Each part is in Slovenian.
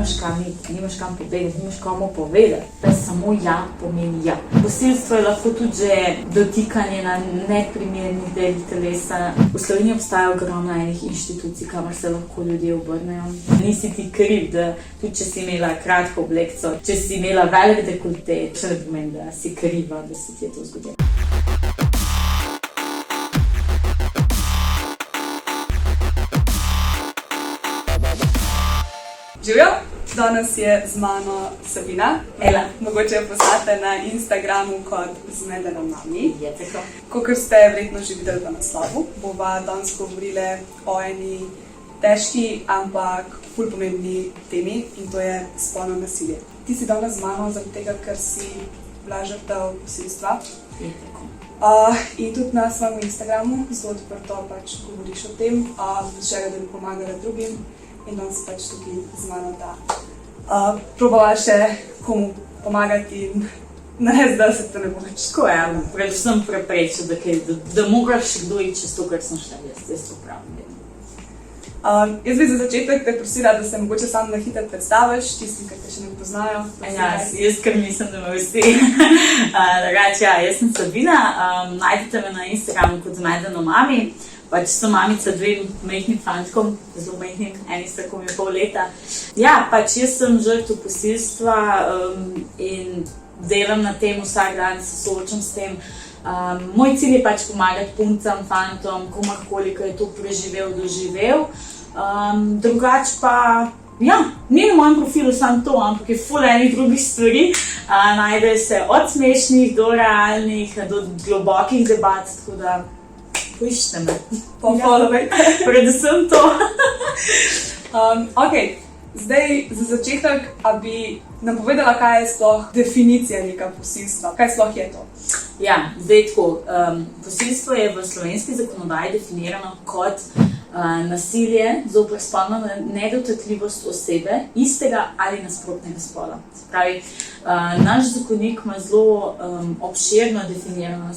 nimaš kam iti, nimaš kam povedati, nimaš komu povedati. Pa samo ja pomeni ja. Posilstvo je lahko tudi že dotikanje na neprimernih delih telesa. V Sloveniji obstaja ogromno enih inštitucij, kamor se lahko ljudje obrnejo. Nisi ti kriv, da tudi če si imela kratko oblekco, če si imela velik dekolte, še ne pomeni, da si kriva, da se ti je to zgodilo. Živjo, danes je z mano Sabina. Ela. Mogoče jo poznate na Instagramu kot Zmedena mami. Je tako. Kakor ste verjetno že videli v naslovu, bova danes govorile o eni težki, ampak ful pomembni temi, in to je spolno nasilje. Ti si danes z mano zaradi tega, ker si bila žrtev posilstva. Je tako. In tudi na svojem Instagramu zelo odprto govoriš o tem, z željo, da bi pomagala drugim. In danes tukaj z mano, da probava še komu pomagati in narediti, da se to ne bo več. Tako je, predvsem preprečiti, da moraš kdo iti čez to, kar sem šla jaz to pravim. Jaz bi za začetek te prosila, da se mogoče sam na hitro predstaviš, tistim, ki te še ne poznajo. Jaz kar mislim, da me vsi. Jaz sem Sabina, najdete me na Instagramu kot Zmedena mami. Sem mamica dvem majhnim fantkom, zelo majhnim, eni sta komaj pol leta. Jaz sem žrtev posilstva in delam na tem vsak dan, se soočam s tem. Moj cilj je pomagati puncam, fantom, komarkoli, ki je to preživel, doživel. Drugače pa, ni na mojem profilu samo to, ampak je ful enih drugih stvari. Najde se od smešnih do realnih, do globokih debat, tako da poiščite me. Pofollowajte. Predvsem to. Zdaj, za začetek, a bi nam povedala, kaj je sploh definicija neka posilstva? Kaj sploh je to? Zdaj tako. Posilstvo je v slovenski zakonodaji definirano kot nasilje zoper spolno nedotakljivost osebe istega ali nasprotnega spola. Se pravi, naš zakonik ima zelo obširno definirano,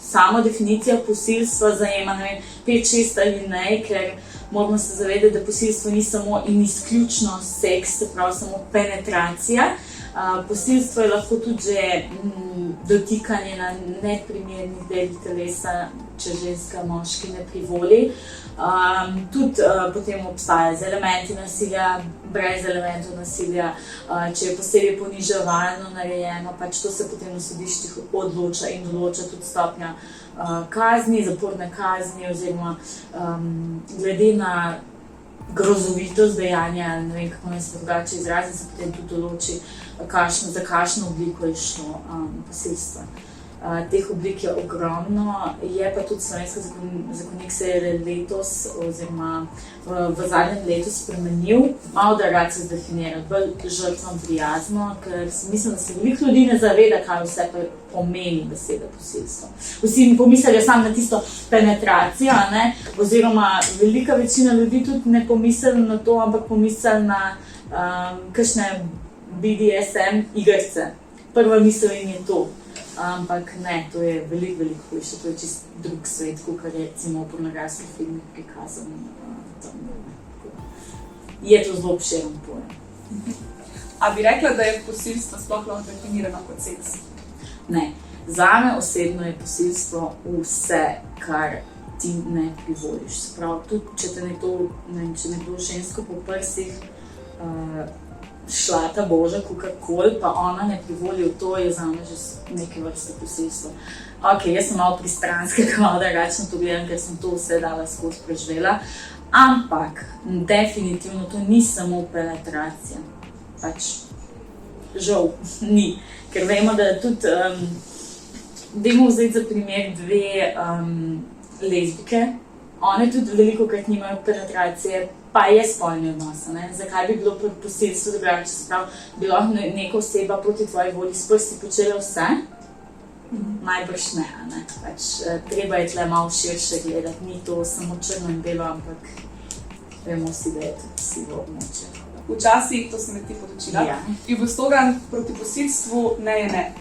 samo definicija posilstva zajema 5-6 alinej, ker moramo se zavedati, da posilstvo ni samo in izključno seks, se pravi samo penetracija. Posilstvo je lahko tudi že dotikanje na neprimernih delih telesa, če ženska moški ne privoli. Tudi potem obstaja z elementi nasilja, brez elementov nasilja, če je posebej poniževalno narejeno, to se potem na sodiščih odloča in določa tudi stopnja kazni, zaporne kazni oziroma glede na grozovitost dejanja, ne vem, kako naj se drugače izrazi, se potem tudi določi, za kakšno obliko je šlo posilstva. Teh oblik je ogromno, je pa tudi slovenski zakonik se je letos oziroma v zadnjem letu spremenil, malo drugače se definira, bolj žrtvam prijazno, ker mislim, da se veliko ljudi ne zaveda, kaj vse pomeni beseda posilstvo. Vsi pomislijo samo na tisto penetracijo, oziroma velika večina ljudi tudi ne pomisli na to, ampak pomisli na kakšne BDSM igrice. Prva misel jim je to. Ampak ne, to je veliko hujše, to je čist drug svet, kot je recimo v pornografskih filmih prikazan. Je to zelo obširen pojem. A bi rekla, da je posilstvo sploh lahko definirano kot seks? Ne. Zame osebno je posilstvo vse, kar ti ne privoliš. Sprav, tudi če te nekdo žensko po prsih šlata boža, kakorkoli, pa ona ne privoli v to, je zame že neke vrste posilstvo. Jaz sem malo pristranska, malo drugačno to gledam, ker sem to vse dala skozi preživela, ampak definitivno to ni samo penetracija. Žal, ni. Ker vemo, da tudi, dajmo vzeti za primer dve lezbike, one tudi velikokrat nimajo penetracije, pa je spolni odnos. Zakaj bi bilo posilstvo drugače? Se pravi, bi lahko neka oseba proti tvoji volji s prsti počela vse? Najbrž ne. Treba je tle malo širše gledati, ni to samo črno in belo, ampak vemo vsi, da je tudi sivo območje. Včasih, to se me ti podočila, je bil slogan proti posilstvu ne je ne.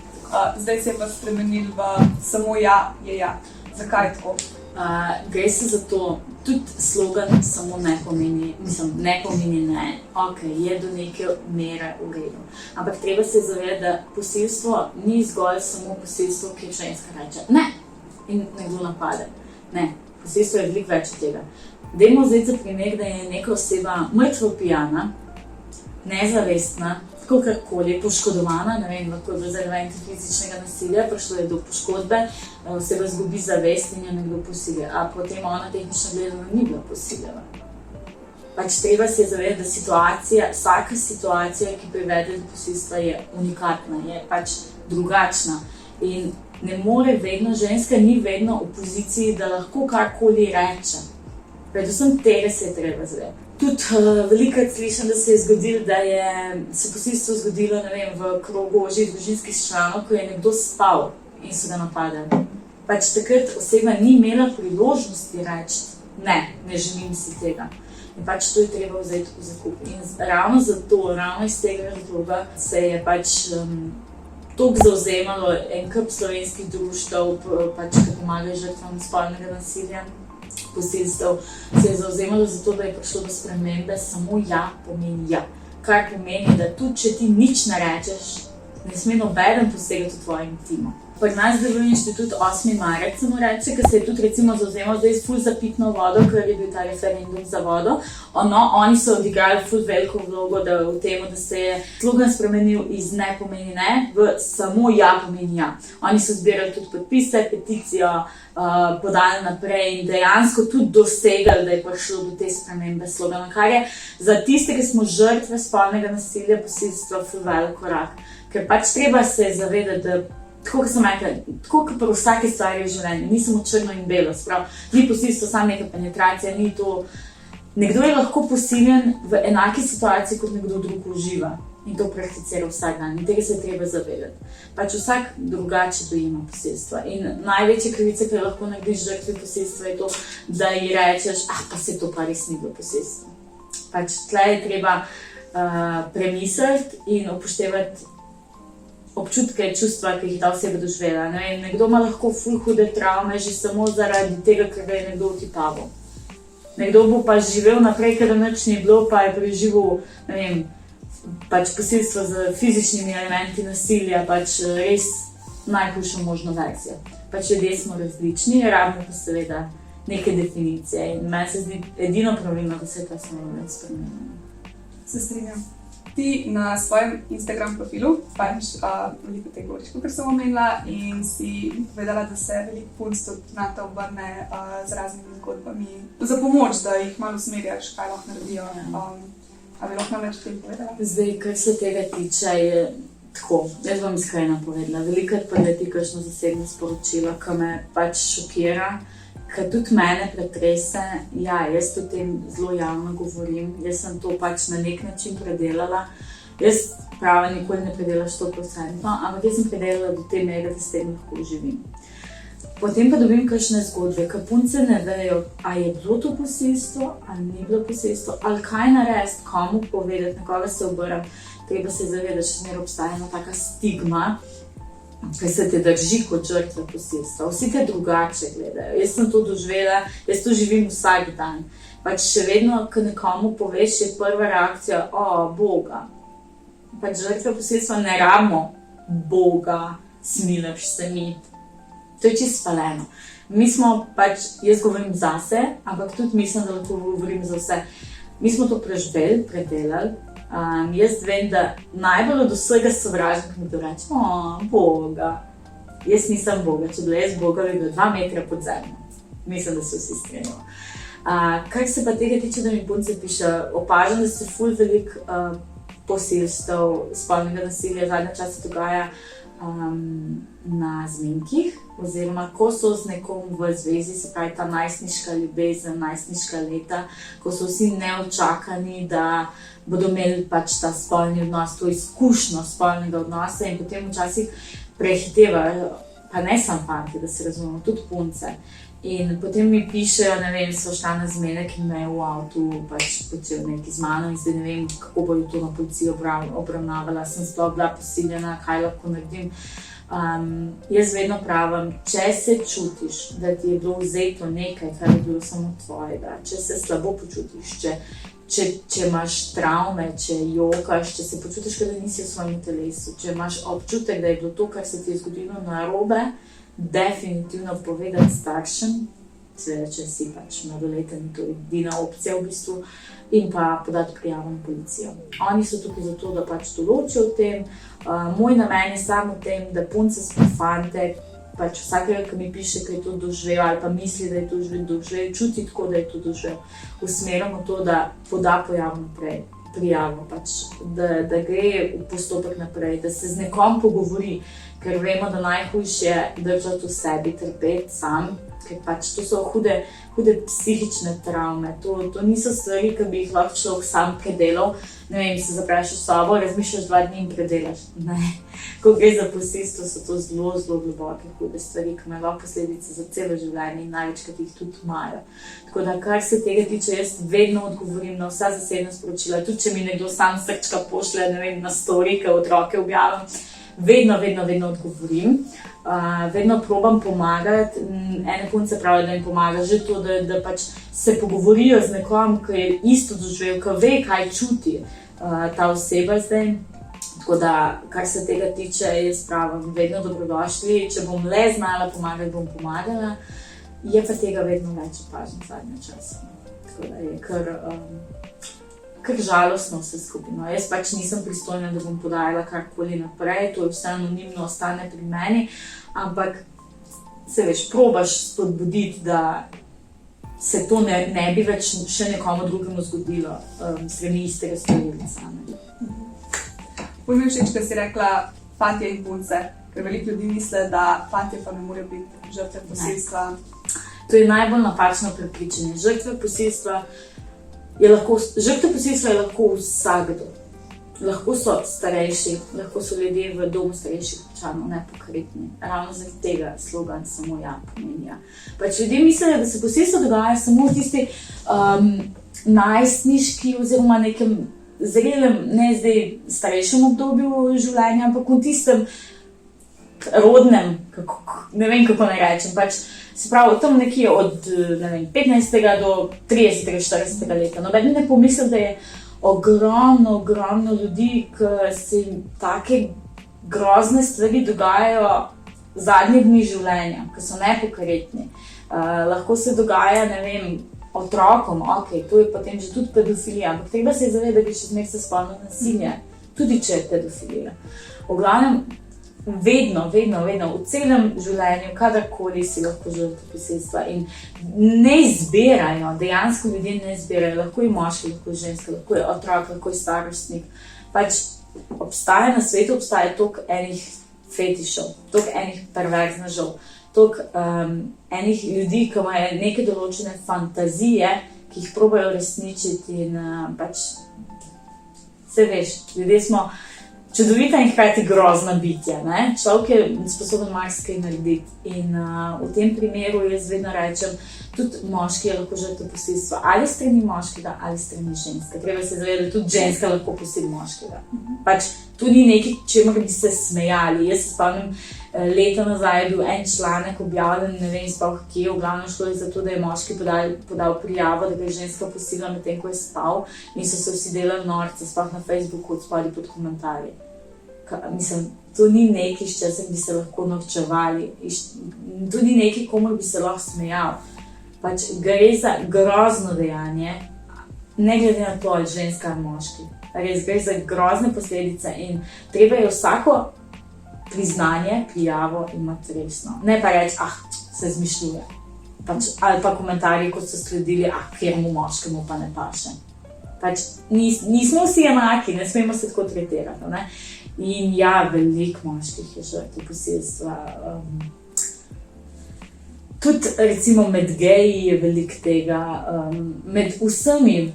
Zdaj se je pa spremenil v samo ja je ja. Zakaj tako? Gre se za to, tudi slogan samo ne pomeni, ne pomeni ne, ok, je do neke mere v redu. Ampak treba se zavedati, da posilstvo ni zgolj samo posilstvo, ki ženska reče ne in nekdo napade. Ne, posilstvo je veliko več od tega. Dajmo zdaj za primer, da je neka oseba mrtvo pijana, nezavestna, kakorkoli, poškodovana, ne vem, lahko je bilo zaradi fizičnega nasilja, prišlo je do poškodbe, oseba izgubi zavest in jo nekdo posilja, a potem ona tehnično gledano ni bila posiljena. Pač treba se zavedati, da vsaka situacija, ki privede do posilstva, je unikatna, je pač drugačna in ne more vedno, ženska ni vedno v poziciji, da lahko karkoli reče. Predvsem tega se je treba zavedati. Tudi velikokrat slišim, da se je zgodilo, da se posilstvo zgodilo, ne vem, v krogu ožjih družinskih članov, ko je nekdo spal in so ga napadali. Pač takrat oseba ni imela priložnosti reči, ne želim si tega. In pač to je treba vzeti v zakup. In ravno iz tega razloga se je pač toliko zavzemalo en kup slovenskih društev, pač, ki pomagajo žrtvam spolnega nasilja, posilstev, se je zavzemalo za to, da je prišlo do spremembe samo ja pomeni ja. Kar pomeni, da tudi če ti nič ne rečeš, ne sme nobeden posegati v tvojo intimo. Pri nas deluje inštitut 8. marec, se mu reče, ki se je tudi recimo zavzemal zdaj ful za pitno vodo, ker je bil ta referendum za vodo. Oni so odigrali ful veliko vlogo v tem, da se je slogan spremenil iz ne pomeni ne v samo ja pomeni ja. Oni so zbirali tudi podpise, peticijo, podali naprej in dejansko tudi dosegali, da je prišlo do te spremembe slogana, kar je za tiste, ki smo žrtve spolnega nasilja, posilstva ful velik korak. Ker pač treba se zavedati, da tako, kot sem rekla, tako kot pri vsaki stvari v življenju, ni samo črno in belo, sprav, ni posilstvo samo neka penetracija, ni to. Nekdo je lahko posiljen v enaki situaciji, kot nekdo drug uživa in to prakticira vsak dan in tega se je treba zavedati. Pač vsak drugače dojima posilstva in največja krivica, ki jo lahko narediš žrtvi posilstva, je to, da ji rečeš, pa se to pa res ni bilo posilstvo. Pač tle je treba premisliti in upoštevati občutke, čustva, ki jih ta oseba doživela. Nekdo ima lahko ful hude travme že samo zaradi tega, ker ga je nekdo utipaval. Nekdo bo pa živel naprej, ker nič ni bilo, pa je preživel, ne vem, pač posilstvo z fizičnimi elementi nasilja, pač res najhujšo možno verzijo. Pač ljudje smo različni, rabimo pa seveda neke definicije in meni se zdi edino pravilno, da se ta samo več spremenja. Se strinjam. Ti na svojem Instagram profilu pač veliko te govoriš, kot sem omenila, in si povedala, da se veliko punc tudi na to obrne z raznimi zgodbami za pomoč, da jih malo usmerjaš, kaj lahko naredijo. A bi lahko več tem povedala? Zdaj, kar se tega tiče, je tako. Jaz bom iskreno povedala. Velikokrat prileti kakšno zasebno sporočilo, ki me pač šokira, ker tudi mene pretrese. Ja, jaz o tem zelo javno govorim. Jaz sem to pač na nek način predelala. Jaz pravi nikoli ne predela 100%, ampak jaz sem predelala do te mere, da s tem lahko živim. Potem pa dobim kakšne zgodbe, ker punce ne vejo, a je bilo to posilstvo, ali ni bilo posilstvo, ali kaj narediti, komu povedati, na koga se obrniti. Treba se zavedati, da še zmeraj obstaja ena taka stigma, ki se te drži kot žrtve posilstva. Vsi te drugače gledajo. Jaz sem to doživela, jaz to živim vsak dan. Pač še vedno, ko nekomu poveš, je prva reakcija, Boga. Pač žrtve posilstva ne rabimo Boga, smilaš se mi. To je čisto spaleno. Mi smo pač, jaz govorim zase, ampak tudi mislim, da lahko govorim za vse. Mi smo to preživeli, predelali. Jaz vem, da najbolj od vsega sovražim, ko mi to reče, Boga. Jaz nisem Boga, če bila jaz Boga, bi bila 2 metra pod zemljo. Mislim, da se vsi strinjamo. Kar se pa tega tiče, da mi punce piše, opažam, da se ful veliko posilstev, spolnega nasilja zadnje čase dogaja na zmenkih, oziroma ko so z nekom v zvezi, se pravi ta najstniška ljubezen, najstniška leta, ko so vsi neočakani, da bodo imeli pač ta spolni odnos, to izkušnjo spolnega odnosa in potem včasih prehitevajo, pa ne samo fanti, da se razumemo, tudi punce. In potem mi pišejo, ne vem, so šla na zmenek in me v avtu pač počel neki z mano in zdaj ne vem, kako bodo to na policiji obravnavala, sem sploh bila posiljena, kaj lahko naredim. Jaz vedno pravim, če se čutiš, da ti je bilo vzeto nekaj, kar je bilo samo tvojega, če se slabo počutiš, če imaš travme, če jokaš, če se počutiš, da nisi v svojem telesu, če imaš občutek, da je bilo to, kar se ti je zgodilo narobe, definitivno povedati staršem, seveda, če si pač mladoleten, to je edina opcija v bistvu, in pa podati prijavo na policijo. Oni so tukaj zato, da pač določijo o tem. Moj namen je samo v tem, da punce smo fante, pač vsakega, ki mi piše, da je to doživel ali pa misli, da je to doživel, čuti tako, da je to doživel. Usmerjamo to, da poda prijavo, pač, da gre v postopek naprej, da se z nekom pogovori, ker vemo, da najhujše je držati v sebi, trpeti sam, ker pač to so hude psihične travme. To niso stvari, ki bi jih lahko človek sam predelal. Ne vem, se zapreš v sobo, razmišljaš 2 dni in predelaš. Ne. Ko gre za posilstvo, so to zelo, zelo globoke, hude stvari, ki imajo posledice za celo življenje in največkrat jih tudi imajo. Tako da, kar se tega tiče, jaz vedno odgovorim na vsa zasebna sporočila. Tudi če mi nekdo sam srčka pošlje, ne vem, na story, ki otroke objavim, vedno odgovorim. Vedno probam pomagati. Ene punce pravijo, da jim pomaga že to, da pač se pogovorijo z nekom, ki je isto doživel, ki ve, kaj čuti ta oseba zdaj. Tako da, kar se tega tiče, jaz pravim, vedno dobrodošli. Če bom le znala pomagati, bom pomagala. Je pa tega vedno več opažam zadnje čase. Tako da je kar žalostno vse skupaj. No, jaz pač nisem pristojna, da bom podajala karkoli naprej, to je vse anonimno, ostane pri meni, ampak se veš, probaš spodbuditi, da se to ne bi več še nekomu drugemu zgodilo strani istega storilca. Bolj mi všeč, da si rekla fantje in punce, ker veliko ljudi misli, da fantje pa ne morejo biti žrtve posilstva. To je najbolj napačno prepričanje. Žrtve posilstva je lahko vsakdo. Lahko so starejši, lahko so ljudje v domu starejših občanov nepokretni. Ravno zaradi tega slogan samo ja pomeni ja. Pač ljudje mislijo, da se posilstvo dogaja samo v tisti najstniški oziroma nekem zrelem, ne zdaj starejšem obdobju življenja, ampak v tistem rodnem, ne vem kako naj rečem, pač se pravi, tam nekje od 15. do 30. 40. leta. Noben ne pomisli, da je ogromno ljudi, ki se jim take grozne stvari dogajajo zadnje dni življenja, ki so nepokretni. Lahko se dogaja, ne vem, otrokom, to je potem že tudi pedofilija, ampak treba se zavedati, da je še zmeraj spolno nasilje, tudi če je pedofilija. V glavnem, vedno, v celem življenju, kadarkoli si lahko žrtev posilstva in ne izbirajo, dejansko ljudje ne izbirajo, lahko je moški, lahko je ženska, lahko je otrok, lahko je starostnik. Pač obstaja na svetu, obstaja toliko enih fetišov, toliko enih perverznežev, toliko enih ljudi, ki imajo neke določene fantazije, ki jih probajo resničiti in pač se veš, ljudje smo čudovita in hkrati grozna bitja. Ne? Človek je sposoben marsikaj narediti in v tem primeru jaz vedno rečem, tudi moški je lahko žrtev posilstva, ali strani moškega, ali strani ženske. Treba se zavedati, da tudi ženska lahko posili moškega. Pač to ni nekaj, čemer bi se smejali. Jaz se spomnim, leta nazaj je bil en članek objavljen, ne vem sploh kje, v glavnem šlo je za to, da je moški podal prijavo, da ga je ženska posila medtem, ko je spal, in so se vsi delali norce, sploh na Facebooku, odspodaj pod komentarji. Mislim, to ni nekaj, s česar bi se lahko norčevali, to ni nekaj, komor bi se lahko smejal. Pač gre za grozno dejanje, ne glede na to, ali ženska ali moški. Res gre za grozne posledice in treba je vsako priznanje, prijavo imati resno. Ne pa reči, se izmišljuje. Pač, ali pa komentarji, kot so sledili, kjermu moškemu pa ne paše. Pač nismo vsi enaki, ne smemo se tako tretirati. Ne? In ja, veliko moških je žrtev posilstva. Tudi recimo med geji je veliko tega. Med vsemi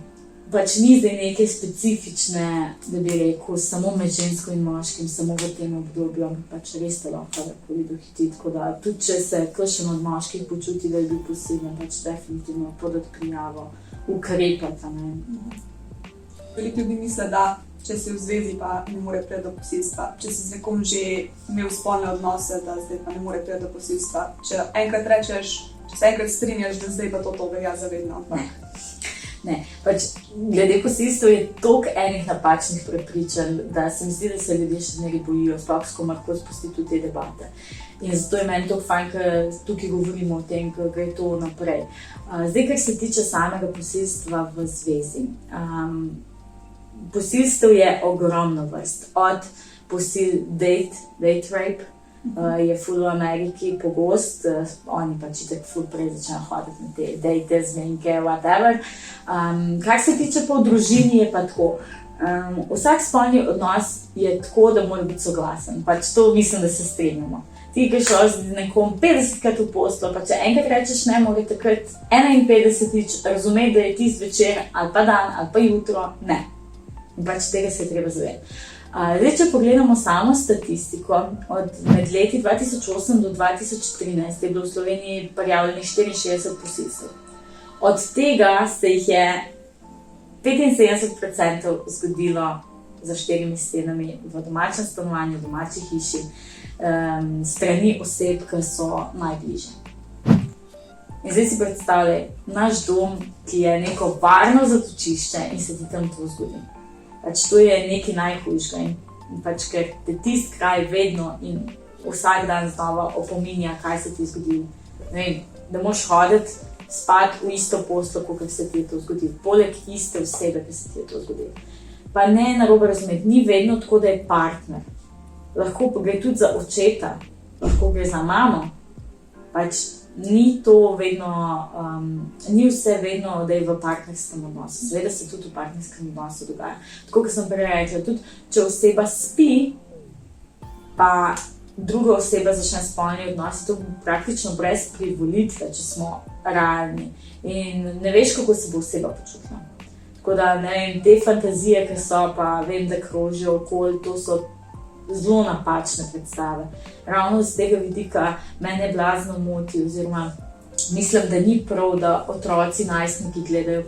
pač ni zdaj neke specifične, da bi rekel, samo med žensko in moškim, samo v tem obdobju, ampak pač res te lahko kadarkoli dohiti. Tako da tudi če se kakšen od moških počuti, da je bil posiljen, pač definitivno podati prijavo, ukrepati. Veliko ljudi misli, da če si v zvezi, pa ne more priti do posilstva. Če si z nekom že imel spolne odnose, da zdaj pa ne more priti do posilstva. Če enkrat rečeš, če se enkrat strinjaš, da zdaj pa to velja za vedno. Ne, pač glede posilstva je toliko enih napačnih prepričanj, da se mi zdi, da se ljudje še zmeraj bojijo, sploh s komarkoli spustiti v te debate. In zato je meni to fajn, ker tukaj govorimo o tem, ker gre to naprej. Zdaj, kar se tiče samega posilstva v zvezi. Posilstev je ogromno vrst. Od date rape, je ful v Ameriki pogost, oni pač itak ful prej začnejo hoditi na te date, zmenke, whatever. Kar se tiče pa v družini, je pa tako. Vsak spolni odnos je tako, da mora biti soglasen. Pač to mislim, da se strinjamo. Ti, ki šlo z nekom 50krat v poslo, pa če enkrat rečeš ne, mora takrat 51-tič razumeti, da je tisti večer ali pa dan ali pa jutro ne. In pač tega se je treba zavedati. Zdaj, če pogledamo samo statistiko, med leti 2008 do 2013 je bilo v Sloveniji prijavljenih 64 posilstev. Od tega se jih je 75% zgodilo za 4 stenami v domačem stanovanju, v domači hiši, strani oseb, ki so najbližje. In zdaj si predstavljaj, naš dom, ki je neko varno zatočišče in se ti tam to zgodi. Pač to je nekaj najhujšega in pač ker te tisti kraj vedno in vsak dan znova opominja, kaj se ti zgodi. Ne vem, da moraš hoditi spati v isto poslo, kot se ti je to zgodilo. Poleg iste osebe, ki se ti je to zgodilo. Pa ne narobe razumeti, ni vedno tako, da je partner. Lahko pa gre tudi za očeta, lahko gre za mamo. Pač ni to vedno, ni vse vedno, da je v partnerskem odnosu. Seveda se tudi v partnerskem odnosu dogaja. Tako, kot sem prej rekla, tudi če oseba spi, pa druga oseba začne spolni odnos, to praktično brez privolitve, če smo realni. In ne veš, kako se bo oseba počutila. Tako da, ne vem, te fantazije, ki so, pa vem, da krožijo okoli, to so zelo napačne predstave. Ravno z tega vidika mene blazno moti, oziroma mislim, da ni prav, da otroci, najstniki gledajo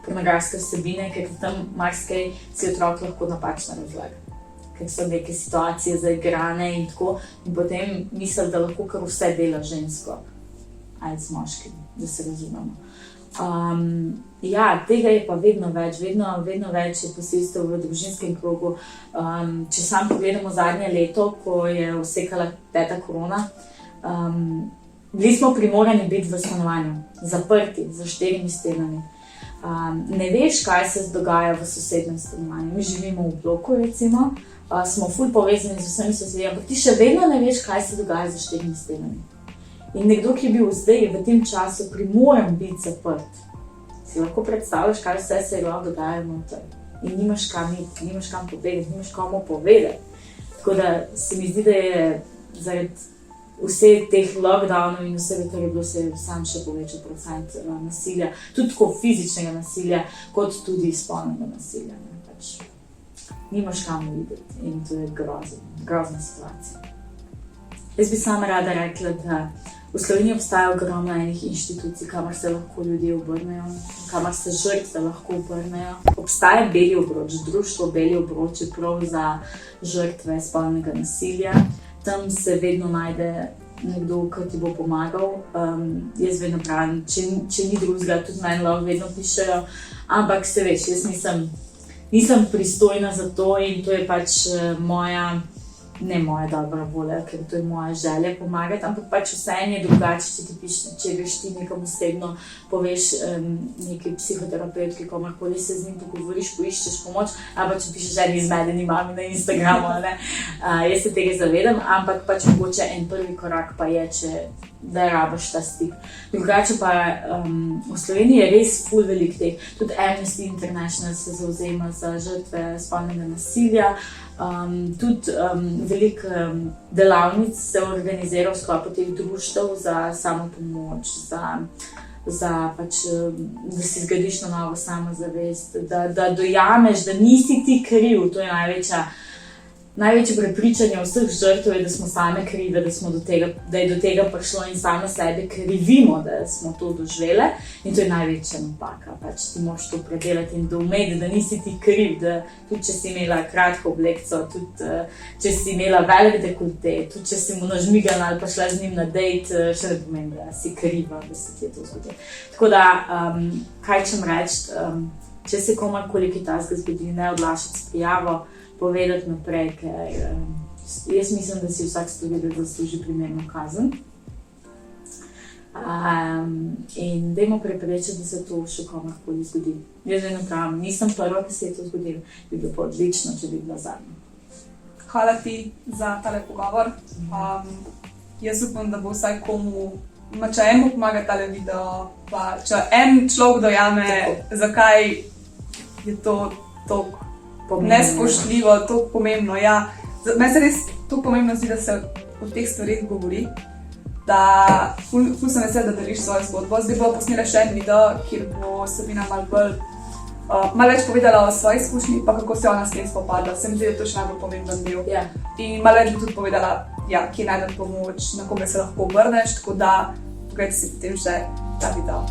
pornografske vsebine, ker tam marsikaj si otrok lahko napačno razlaga. Ker so neke situacije zaigrane in tako, in potem mislim, da lahko kar vse dela žensko. Ali z moškim, da se razumemo. Ja, tega je pa vedno več je posilstev v družinskem krogu. Če sam pogledamo zadnje leto, ko je usekala 5. korona, bili smo primorani biti v stanovanju, zaprti, za 4 stenami. Ne veš, kaj se dogaja v sosednjem stanovanju. Mi živimo v bloku, recimo, smo ful povezani z vsemi sosedi, ampak ti še vedno ne veš, kaj se dogaja za 4 stenami. In nekdo, ki je bil zdaj v tem času primoran biti zaprt, si lahko predstavljaš, kaj vse se je lahko dogajalo noter. In nimaš kam iti, nimaš kam povedati, nimaš komu povedati. Tako da se mi zdi, da je zaradi vseh teh lockdownov in vsega, kar je bilo, se je sam še povečal procent nasilja, tudi tako fizičnega nasilja, kot tudi spolnega nasilja. Pač nimaš kam videti in to je grozna situacija. Jaz bi sama rada rekla, da v Sloveniji obstaja ogromno enih inštitucij, kamor se lahko ljudje obrnejo, kamor se žrtve lahko obrnejo. Obstaja Beli obroč, društvo Beli obroč je prav za žrtve spolnega nasilja. Tam se vedno najde nekdo, ki ti bo pomagal. Jaz vedno pravim, če ni drugega, tudi meni lahko vedno pišejo. Ampak se veš, jaz nisem pristojna za to in to je pač ne moja dobra volja, ker to je moja želja pomagati, ampak pač vseeno je drugače, če greš ti nekam osebno, poveš neki psihoterapevtki, komorkoli se z njim pogovoriš, poiščeš pomoč, ampak če pišeš eni izmedeni mami na Instagramu, jaz se tega zavedam, ampak pač mogoče en prvi korak pa je, da rabiš ta stik. Drugače pa v Sloveniji je res ful velik teh, tudi Amnesty International se zavzema za žrtve spolnega nasilja, tudi veliko delavnic se organizira v sklopu teh društev za samopomoč, za pač, da si zgradiš na novo samozavest, da dojameš, da nisi ti kriv, to je največje prepričanje vseh žrtev je, da smo same krive, da je do tega prišlo in same sebe krivimo, da smo to doživele. In to je največja napaka. Pač ti moraš to predelati in doumeti, da nisi ti kriv, da tudi če si imela kratko oblekco, tudi če si imela velik dekolte, tudi če si mu nažmigala ali pa šla z njim na dejt, še ne pomeni, da si kriva, da se ti je to zgodilo. Tako da, kaj čem reči, če se komarkoli kaj takega zgodi, ne odlašati s prijavo, povedati naprej, ker jaz mislim, da si vsak storilec zasluži primerno kazen. In dajmo preprečiti, da se to še komarkoli zgodi. Jaz vedno pravim, nisem prva, ki se je to zgodilo, bi bilo pa odlično, če bi bila zadnja. Hvala ti za tale pogovor. Jaz upam, da bo vsaj komu, če enemu pomaga tale video, pa če en človek dojame, zakaj je to toliko nespoštljivo, toliko pomembno. Ja, meni se res toliko pomembno zdi, da se o teh stvarih govori, da ful sem vesela, da deliš svojo zgodbo. Zdaj bo posnela še en video, kjer bo Sabina malo več povedala o svoji izkušnji, pa kako se ona s tem spopadla. Se mi zdi, da je to še najbolj pomemben del. Yeah. In malo več bo tudi povedala, kje najdem pomoč, na koga se lahko obrneš, tako da pogledajte si potem še ta video.